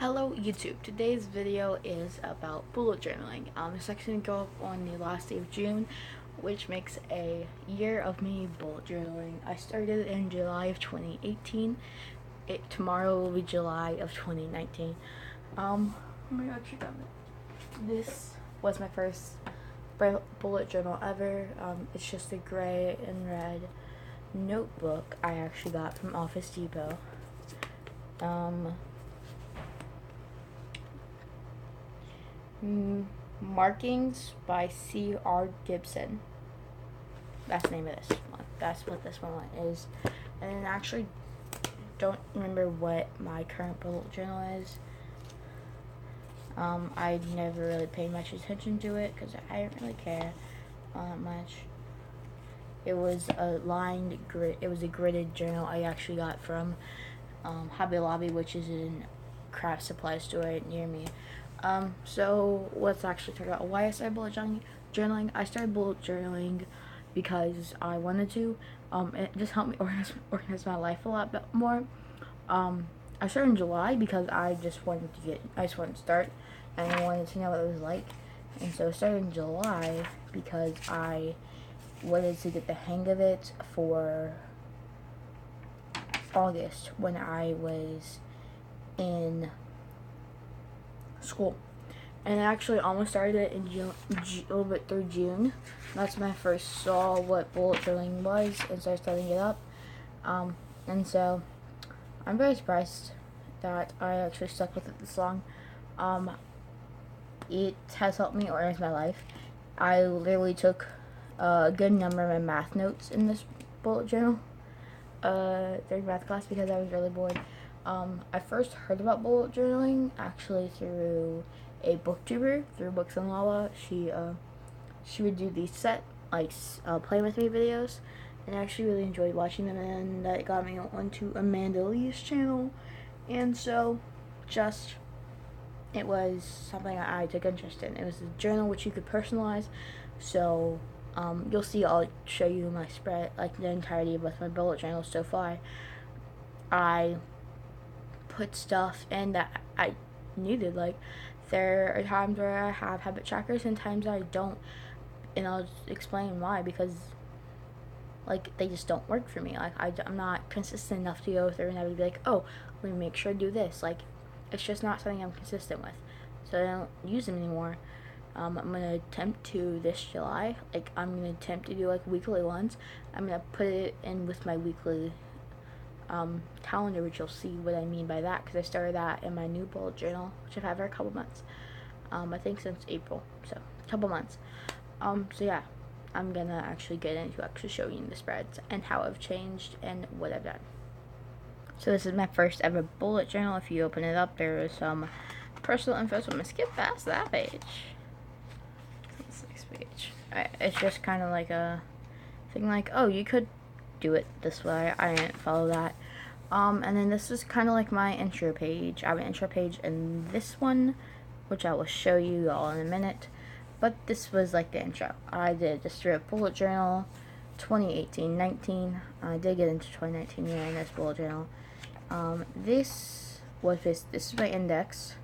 Hello YouTube. Today's video is about bullet journaling. It's actually going to go up on the last day of June, which makes a year of me bullet journaling. I started in July of 2018. Tomorrow will be July of 2019. Oh my god, this was my first bullet journal ever. It's just a gray and red notebook I actually got from Office Depot. Markings by C.R. Gibson. That's the name of this one. That's what this one is. And I actually don't remember what my current bullet journal is. I never really paid much attention to it because I didn't really care much. It was a gridded journal I actually got from Hobby Lobby, which is in craft supply store near me. So let's actually talk about why I started bullet journaling. I started bullet journaling because I wanted to. It just helped me organize my life a lot more. I started in July because I just wanted to start, and I wanted to know what it was like. And so I started in July because I wanted to get the hang of it for August when I was in school. And I actually almost started it in June, a little bit through June. That's when I first saw what bullet journaling was and started setting it up. And so I'm very surprised that I actually stuck with it this long. It has helped me organize my life. I literally took a good number of my math notes in this bullet journal during math class because I was really bored. I first heard about bullet journaling actually through a booktuber, through Books and Lala. She would do these play with me videos, and I actually really enjoyed watching them, and that got me onto Amanda Lee's channel, and so it was something I took interest in. It was a journal which you could personalize, so you'll see. I'll show you my spread, like the entirety of my bullet journal so far. I put stuff in that I needed. Like, there are times where I have habit trackers and times I don't, and I'll just explain why, because like they just don't work for me. Like I'm not consistent enough to go through and I would be like, oh, let me make sure to do this. Like, it's just not something I'm consistent with, so I don't use them anymore. I'm gonna attempt to this July. Like, I'm gonna attempt to do like weekly ones. I'm gonna put it in with my weekly calendar, which you'll see what I mean by that, because I started that in my new bullet journal, which I've had for a couple months. I think since April, so a couple months. So yeah, I'm gonna actually get into actually showing you the spreads and how I've changed and what I've done. So this is my first ever bullet journal. If you open it up, there is some personal info, so I'm gonna skip past that page. This next page. It's just kind of like a thing like, oh, you could do it this way. I didn't follow that. And then this is kind of like my intro page. I have an intro page in this one, which I will show you all in a minute. But this was like the intro. I did just a bullet journal 2018-19. I did get into 2019 year in this bullet journal. This is my index.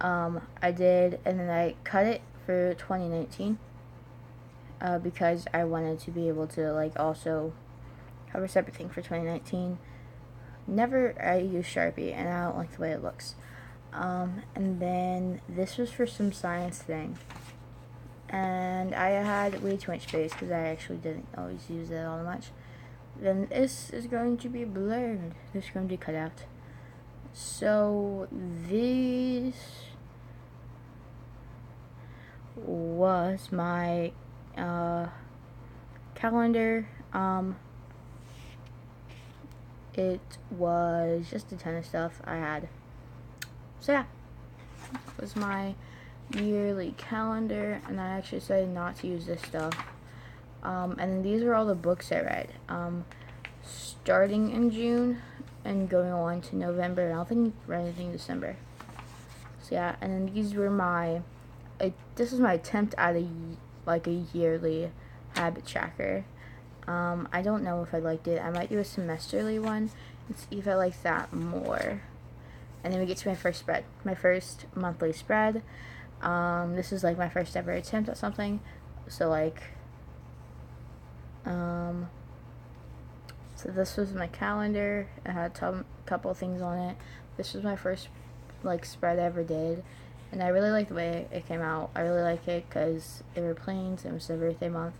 I did, and then I cut it for 2019 because I wanted to be able to like also have a separate thing for 2019. I use Sharpie, and I don't like the way it looks. And then this was for some science thing, and I had way too much space because I actually didn't always use it all that much. Then this is going to be blurred. This is going to be cut out. So this was my calendar. It was just a ton of stuff I had. So yeah, that was my yearly calendar, and I actually decided not to use this stuff. And then these are all the books I read, starting in June and going on to November. I don't think I read anything in December. So yeah, and then these were this is my attempt at a yearly habit tracker. I don't know if I liked it. I might do a semesterly one and see if I like that more. And then we get to my first spread, my first monthly spread. This is like my first ever attempt at something. So like, so this was my calendar. It had a couple things on it. This was my first like spread I ever did, and I really like the way it came out. I really like it because there were planes. It was my birthday month.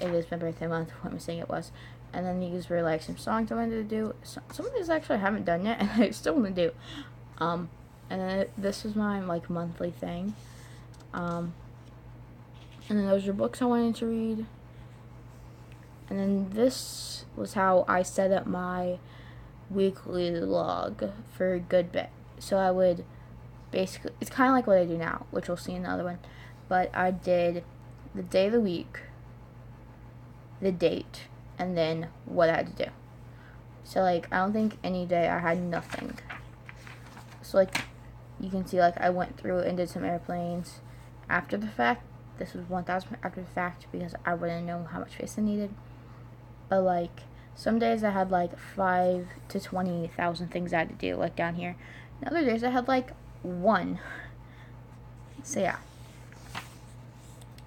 It is my birthday month. What am I saying it was? And then these were like some songs I wanted to do. Some of these actually I haven't done yet, and I still want to do. And then this was my like monthly thing. And then those were books I wanted to read. And then this was how I set up my weekly log for a good bit. So I would basically, it's kind of like what I do now, which we'll see in the other one. But I did the day of the week, the date, and then what I had to do. So like, I don't think any day I had nothing. So like, you can see like I went through and did some airplanes after the fact. This was 1,000 after the fact because I wouldn't know how much space I needed. But like, some days I had like 5 to 20,000 things I had to do, like down here. And other days I had like 1. So yeah.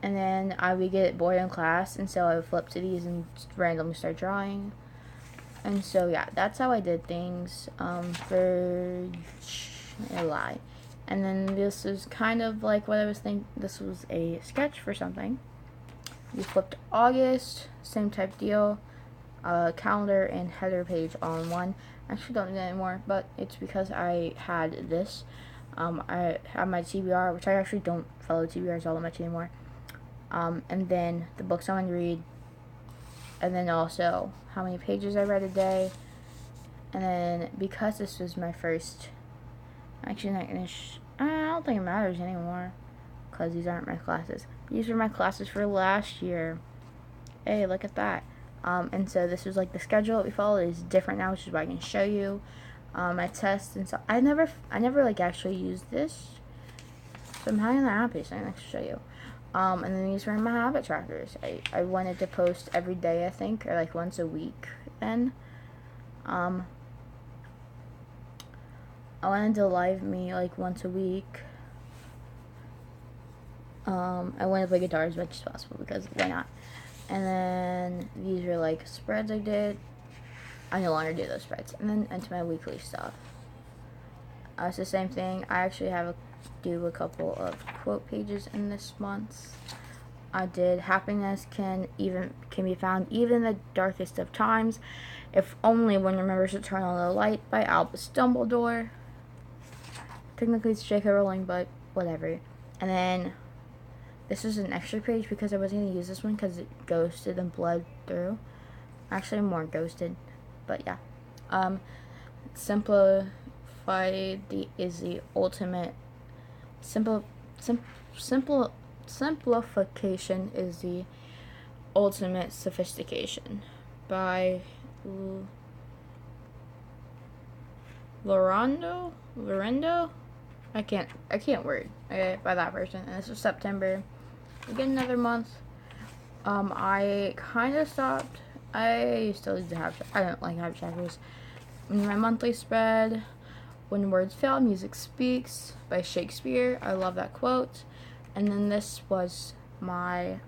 And then I would get bored in class, and so I would flip to these and randomly start drawing. And so yeah, that's how I did things for a lie. And then this is kind of like what I was thinking. This was a sketch for something. We flipped August, same type deal. Calendar and header page all in one. I actually don't do that anymore, but it's because I had this. I have my TBR, which I actually don't follow TBRs all that much anymore. And then the books I want to read, and then also how many pages I read a day. And then because this was my first, actually not gonna, I don't think it matters anymore, because these aren't my classes. These are my classes for last year. Hey, look at that. And so this was like the schedule that we followed is different now, which is why I can show you my tests and so I never like actually used this, so I'm kind of happy, so I'm gonna show you. And then these were my habit trackers. I wanted to post every day, I think, or like once a week then. I wanted to live me like once a week. I wanted to play guitar as much as possible because why not? And then these are like spreads I did. I no longer do those spreads. And then into my weekly stuff. It's the same thing. I actually do a couple of quote pages in this month. I did happiness can be found even in the darkest of times, if only one remembers to turn on the light by Albus Dumbledore. Technically it's J.K. Rowling, but whatever. And then this is an extra page because I wasn't going to use this one because it ghosted and bled through. Actually, more ghosted, but yeah. Simplification is the ultimate sophistication by Lorendo. I can't word. Okay, by that person. And this is September. Again, another month. I kind of stopped. I still use the habit. I don't like habit trackers. In my monthly spread, when words fail, music speaks by Shakespeare. I love that quote. And then this was my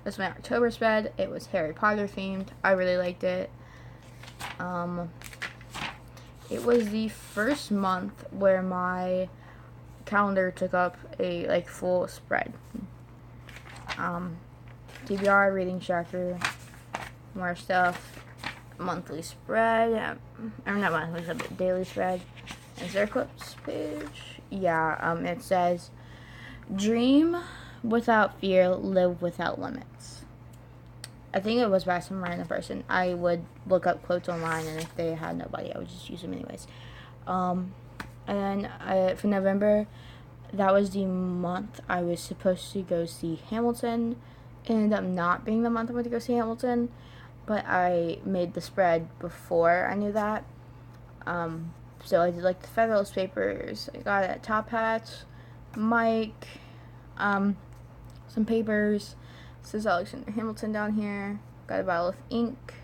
this was my October spread. It was Harry Potter themed. I really liked it. It was the first month where my calendar took up a like full spread. TBR, reading tracker, more stuff, monthly spread, or not monthly, but daily spread. Is there a clips page? Yeah, it says, dream without fear, live without limits. I think it was by some random person. I would look up quotes online, and if they had nobody, I would just use them anyways. And then for November, that was the month I was supposed to go see Hamilton. It ended up not being the month I went to go see Hamilton, but I made the spread before I knew that. So I did like the Federalist Papers. I got a top hat, mic, some papers. This is Alexander Hamilton down here. Got a bottle of ink.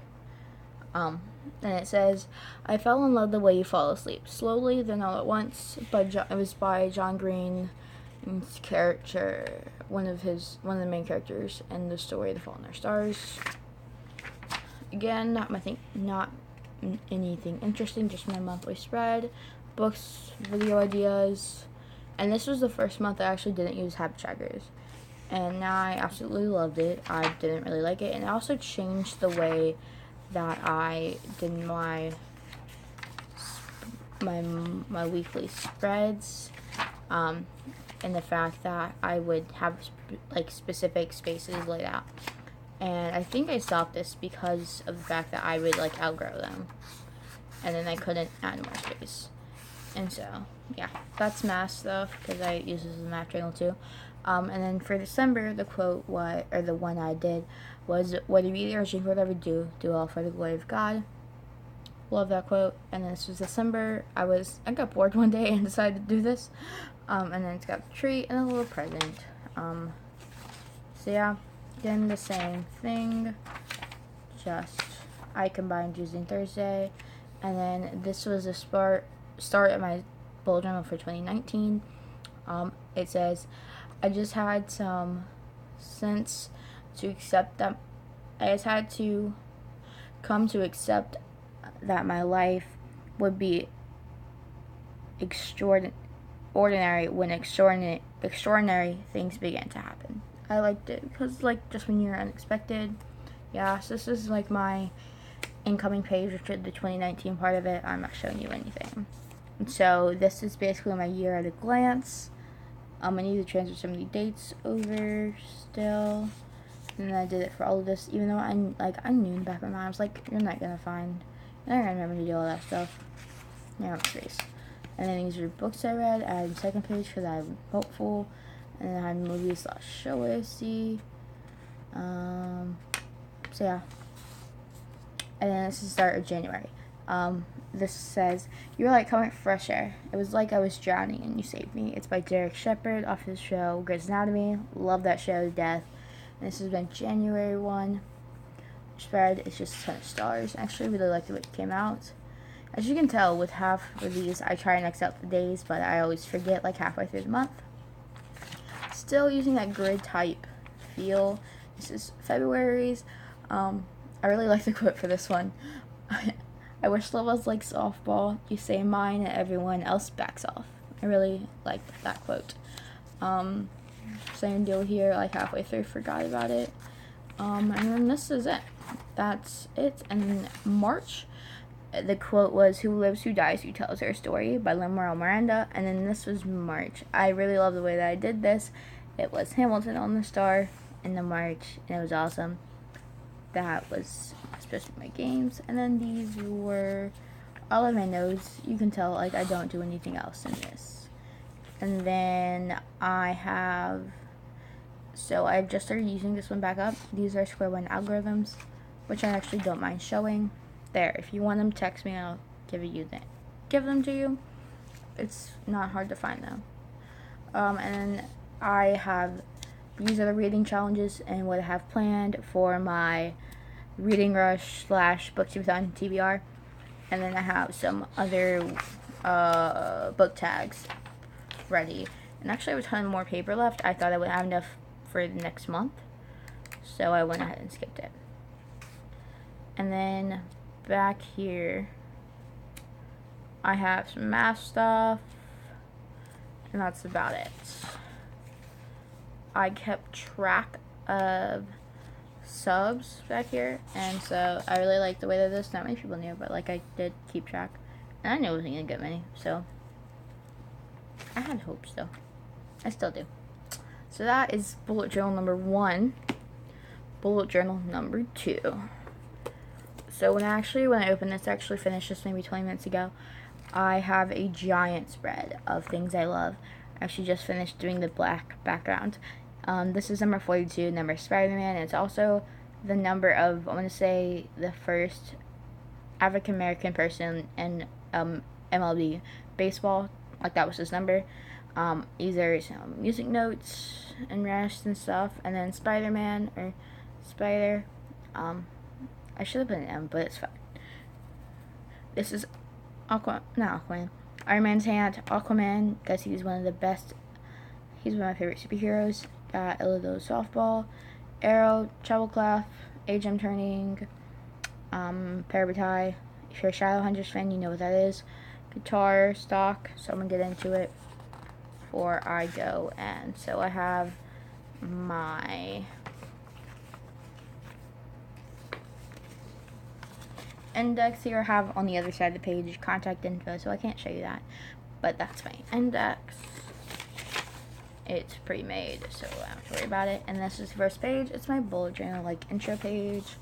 And it says, "I fell in love the way you fall asleep, slowly, then all at once." But it was by John Green's character, one of the main characters in the story, The Fault in Our Stars. Again, not anything interesting, just my monthly spread, books, video ideas, and this was the first month I actually didn't use habit trackers, and I absolutely loved it. I didn't really like it, and it also changed the way that I did my weekly spreads, and the fact that I would have specific spaces laid out. And I think I stopped this because of the fact that I would outgrow them, and then I couldn't add more space. And so, yeah, that's math stuff because I use this as a math journal too. And then for December, the quote the one I did was, "Whether you eat or drink, whatever you do all for the glory of God." Love that quote. And then this was December. I got bored one day and decided to do this. And then it's got a treat and a little present. So yeah. Again, the same thing, just I combined Tuesday and Thursday, and then this was a start at my bullet journal for 2019. It says, "I just had some sense to accept that I just had to come to accept that my life would be ordinary when extraordinary things began to happen." I liked it because just when you're unexpected. Yeah, so this is my incoming page, which is the 2019 part of it. I'm not showing you anything. And so this is basically my year at a glance. I need to transfer some of the dates over still. And then I did it for all of this, even though I knew in the back of my mind, I was like, you're not going to remember to do all that stuff. You're on space. And then these are books I read. I had the second page because I'm hopeful. And then I had movies show I see. So yeah. And then this is the start of January. This says, "You were like coming fresh air. It was like I was drowning and you saved me." It's by Derek Shepherd off his show Grey's Anatomy. Love that show to death. And this has been January 1. Spread. It's just a ton of stars. I actually really liked the way it came out. As you can tell, with half of these, I try and X out the days, but I always forget halfway through the month. Still using that grid type feel. This is February's. I really like the quote for this one. "I wish love was like softball. You say mine and everyone else backs off." I really like that quote. Same deal here, halfway through, forgot about it. And then this is it. That's it. And in March, the quote was, "Who lives, who dies, who tells their story," by Lin-Manuel Miranda. And then this was March. I really love the way that I did this. It was Hamilton on the star in the March, and it was awesome. That was supposed to be my games. And then these were all of my notes. You can tell I don't do anything else in this. And then I've just started using this one back up. These are Square One algorithms, which I actually don't mind showing. There, if you want them, text me and I'll give them to you. It's not hard to find them. And then these are the reading challenges and what I have planned for my Reading Rush / Booktubeathon TBR. And then I have some other book tags ready. And actually I have a ton more paper left. I thought I would have enough for the next month, so I went ahead and skipped it. And then back here I have some math stuff, and that's about it. I kept track of subs back here, and so I really like the way that this, not many people knew, but I did keep track, and I knew I wasn't gonna get many, so I had hopes though. I still do. So that is bullet journal number 1. Bullet journal number 2. So when I opened this, I actually finished this maybe 20 minutes ago. I have a giant spread of things I love. I actually just finished doing the black background. This is number 42, number Spider-Man. It's also the number of, I want to say, the first African American person in MLB baseball. That was his number. Either some music notes and rest and stuff, and then Spider-Man or Spider. I should have put an M, but it's fine. This is Aquaman. Iron Man's hand, Aquaman, because he's one of the best. He's one of my favorite superheroes. Illido softball, Arrow, Shovelclaw, Age I'm Turning, Parabatai. If you're a Shadowhunters fan, you know what that is. Guitar, stock, so I'm gonna get into it before I go. And so I have my index here. I have on the other side of the page contact info, so I can't show you that, but that's my index. It's pre-made, so I don't have to worry about it. And this is the first page. It's my bullet journal, like, intro page.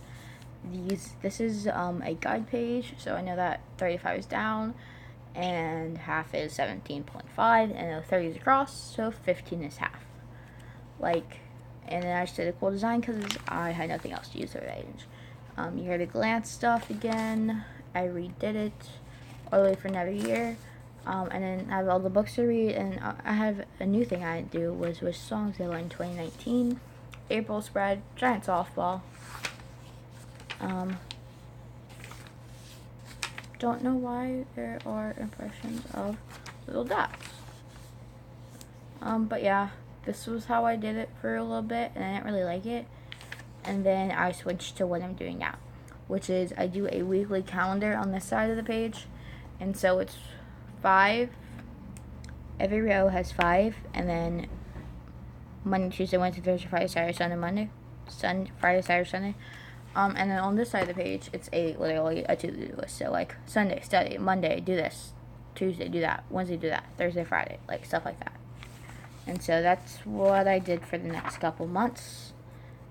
This is a guide page, so I know that 35 is down and half is 17.5, and 30 is across, so 15 is half. Like, and then I just did a cool design because I had nothing else to use for the page. You hear the glance stuff again. I redid it all the way for another year. And then I have all the books to read, and I have a new thing I do was which songs I learned in 2019. April spread, giant softball. Don't know why there are impressions of little dots. But yeah, this was how I did it for a little bit, and I didn't really like it. And then I switched to what I'm doing now, which is I do a weekly calendar on this side of the page, and so it's 5. Every row has 5, and then Monday, Tuesday, Wednesday, Thursday, Friday, Saturday, Sunday, Monday, Friday, Saturday, Sunday. And then on this side of the page, it's literally a to-do list. So like Sunday, study. Monday, do this. Tuesday, do that. Wednesday, do that. Thursday, Friday, like stuff like that. And so that's what I did for the next couple months.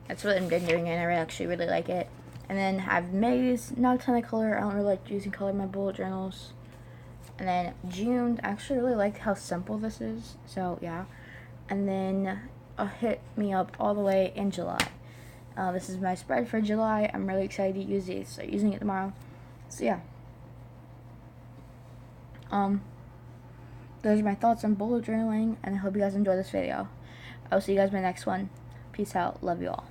That's what I've been doing, and I actually really like it. And then I have May's, not a ton of color. I don't really like using color in my bullet journals. And then June, I actually really like how simple this is. So yeah. And then hit me up all the way in July. This is my spread for July. I'm really excited to use it. Start using it tomorrow. So yeah. Those are my thoughts on bullet journaling, and I hope you guys enjoy this video. I'll see you guys in my next one. Peace out. Love you all.